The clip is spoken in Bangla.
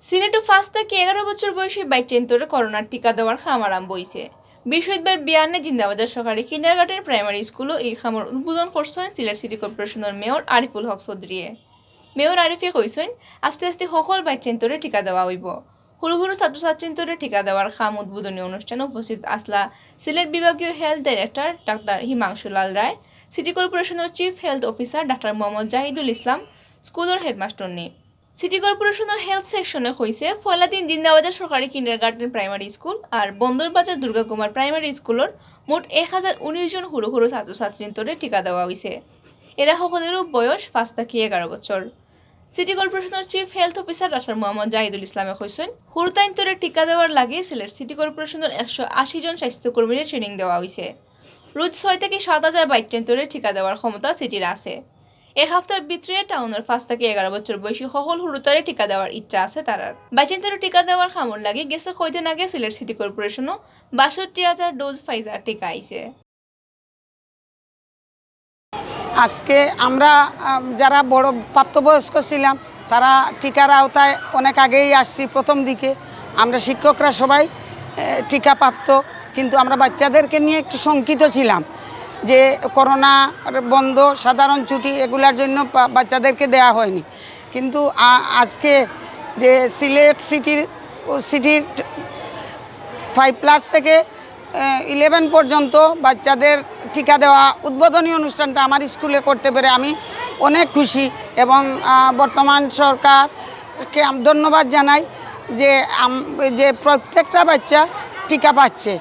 সিলেটে 5 থেকে 11 বছর বয়সী বাচ্চাদের করোনার টিকা দেওয়ার খাম আরম্ভ হয়েছে। বৃহস্পতিবার বিয়ানে জিন্দাবাজার সরকারি কিন্ডারগার্টেন প্রাইমারি স্কুলও এই খামর উদ্বোধন করছেন সিলেট সিটি কর্পোরেশনের মেয়র আরিফুল হক চৌধুরীয়ে। মেয়র আরিফে কইছেন আস্তে আস্তে সকল বাচ্চাদের টিকা দেওয়া হইব। সৰু সৰু ছাত্রছাত্রীদের টিকা দেওয়ার খাম উদ্বোধনী অনুষ্ঠানে উপস্থিত আসলা সিলেট বিভাগীয় health director doctor Himanshu Lal Roy, city কর্পোরেশনের chief health officer doctor Mohammad Jahidul Islam, স্কুলের হেডমাস্টার নি। সিটি কর্পোরেশনের হেলথ সেকশনে হয়েছে পয়লা দিন জিন্দাবাজার সরকারি কিন্ডারগার্টেন প্রাইমারি স্কুল আর বন্দরবাজার দুর্গাকুমার প্রাইমারি স্কুলের মোট 1019 জন সৰু সৰু ছাত্রছাত্রীদের টিকা দেওয়া হয়েছে। এরা সকলেরও বয়স 5 থেকে 11 বছর। সিটি কর্পোরেশনের chief health officer doctor Mohammad Zahidul ইসলামে কইছেন হুরুতাইন্তরে টিকা দেওয়ার লাগে সিলেট সিটি কর্পোরেশনের 180 জন স্বাস্থ্যকর্মীর ট্রেনিং দেওয়া হয়েছে। রোজ 6 থেকে 7,000 বাচ্চাদের টিকা দেওয়ার ক্ষমতা সিটির আছে। এক সপ্তাহের ভিতরে টাউনের 5 থেকে 11 বছর বয়সী সকল হুরুতারে টিকা দেওয়ার ইচ্ছা আছে তারার। বাচ্চাদের টিকা দেওয়ার খামর লাগে গেছে কয়দিন আগে সিলেট সিটি কর্পোরেশনও 62,000 ডোজ ফাইজার টিকা আইছে। আজকে আমরা যারা বড় প্রাপ্তবয়স্ক ছিলাম তারা টিকার আওতায় অনেক আগেই আসছি। প্রথম দিকে আমরা শিক্ষকরা সবাই টিকা প্রাপ্ত, কিন্তু আমরা বাচ্চাদেরকে নিয়ে একটু শঙ্কিত ছিলাম যে করোনা বন্ধ, সাধারণ ছুটি এগুলার জন্য বাচ্চাদেরকে দেয়া হয়নি। কিন্তু আজকে যে সিলেট সিটির 5+ থেকে 11 পর্যন্ত বাচ্চাদের টিকা দেওয়া উদ্বোধনী অনুষ্ঠানটা আমার স্কুলে করতে পেরে আমি অনেক খুশি এবং বর্তমান সরকারকে ধন্যবাদ জানাই যে প্রত্যেকটা বাচ্চা টিকা পাচ্ছে।